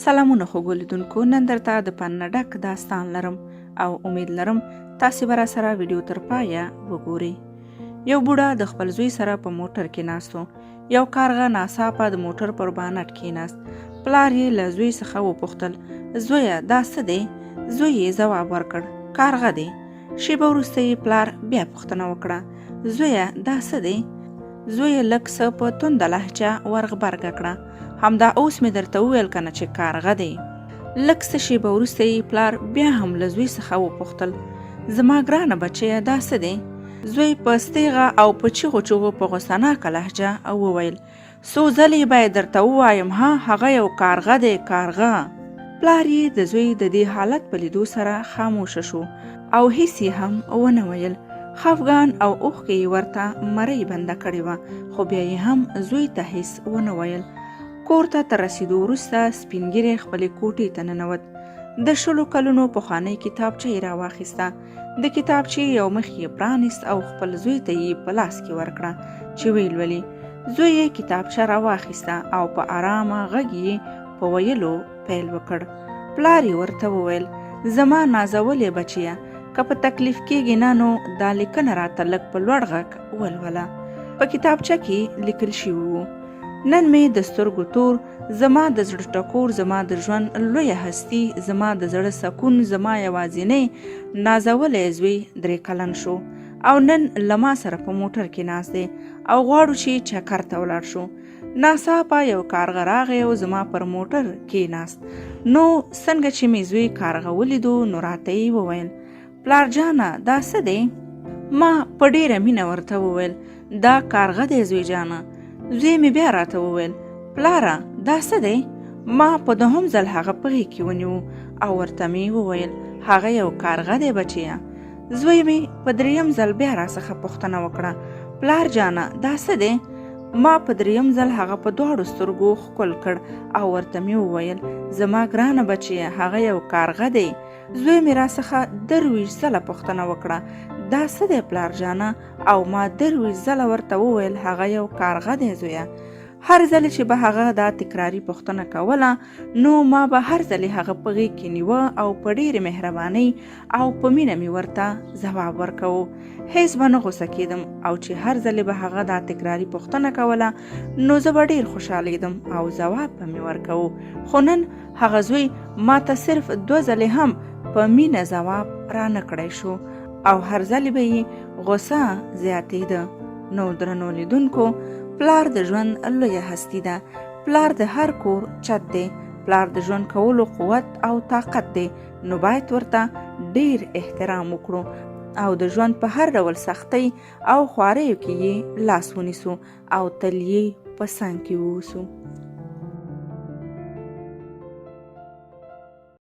سلامونه خوږو لیدونکو، نن درته د فن نه ډک داستان لرم او امید لرم تاسې به راسره ویډیو تر پایه وګورئ. یو بوډا د خپل زوی سره په موټر کې ناست و. یو کارغه ناڅاپه د موټر پر بانټ کېناست. پلار یې له زوی څخه وپوښتل: زویه دا څه دی؟ زوی یې ځواب ورکړ: کارغه دی. شیبه وروسته یې پلار بیا پوښتنه وکړه: زویه دا څه دی؟ زوی یې لږ څه په تنده لهجه ورغبرګه کړه: همدا اوس مې درته وویل کنه چې کارغه دی. لږ څه شیبه وروسته یې پلار بیا هم له زوی څخه وپوښتل: زما ګرانه بچیه دا څه دی؟ زوی په ستیغه او په چیغو چیغو په غوسناکه لهجه وویل: څو ځلې باید درته ووایم ها، هغه یو کارغه دی، کارغه. پلار یې د زوی د دې حالت په لیدو سره خاموشه شو او هیڅ یې هم ونه ویل. خفګان او اوښکې یې ورته مرۍ بنده کړې وه، خو بیا یې هم زوی ته هیڅ ونه ویل. کور ته تر رسیدو وروسته سپین ږیری خپلې کوټې ته ننوت. د 10 کلونو پخوانۍ کتابچه یې راواخیسته. د کتابچې یو مخ یې پرانیست او خپل زوی ته یې په لاس کې ورکړه چې ویې لولي. زوی یې کتابچه راواخیسته او په آرامه غږ یې په ویلو پیل وکړ. پلار یې ورته وویل: زما نازولې بچیه، که په تکلیف کېږي نه نو دا لیکنه راته لږ په لوړ غږ ولوله. په کتابچه کې لیکل شوي وو: نن مې د سترګو تور، زما د زړه ټکور، زما د ژوند لویه هستي، زما د زړه سکون، زما یوازینی نازولی زوی 3 کلن شو او نن له ما سره په موټر کې ناست دی او غواړو چې چکر ته ولاړ شو. ناڅاپه یو کارغه راغی او زما پر موټر کېناست. نو څنګه چې مې زوی کارغه ولیدو نو راته یې وویل: پلار جانه دا څه دی؟ ما په ډیره مینه ورته وویل: دا کارغه دی زوی جانه. زوی مې بیا راته وویل: پلاره دا څه دی؟ ما په 2م ځل هغه په غېږ کې ونیو او ورته مې وویل: هغه یو کارغه دی بچیه. زوی مې په 3م ځل بیا راڅخه پوښتنه وکړه: پلار جانه دا څه دی؟ ما په 3م ځل هغه په 2 سترګو ښکل کړ او ورته مې وویل: زما ګرانه بچیه هغه یو کارغه دی. زوی مې راڅخه 23 ځله پوښتنه وکړه: دا څه دی پلار جانه؟ او ما 23 ځله ورته وویل: هغه یو کارغه دی زویه. هر ځل چې به هغه دا تکراري پوښتنه کوله نو ما به هر ځل هغه په غېږ کې نیوه او په ډېرې مهربانۍ او په مینه مې ورته ځواب ورکوه. هیڅ به نه غوسه کېدم او چې هر ځل به هغه دا تکراري پوښتنه کوله نو زه به ډېر خوشحالېدم او ځواب به مې ورکوه. خو نن هغه زوی ما ته صرف 2 ځلې هم په مینه ځواب را نه کړی شو او هر ځل به یې غوسه زیاتېده. نو درنو لیدونکو، پلار د ژوند لویه هستي ده. پلار د هر کور چت دی. پلار د ژوند کولو قوت او طاقت دی. نو باید ورته ډیر احترام وکړو او د ژوند په هر ډول سختۍ او خواریو کې یې لاس ونیسو او تل یې په څنګ کې ووسو.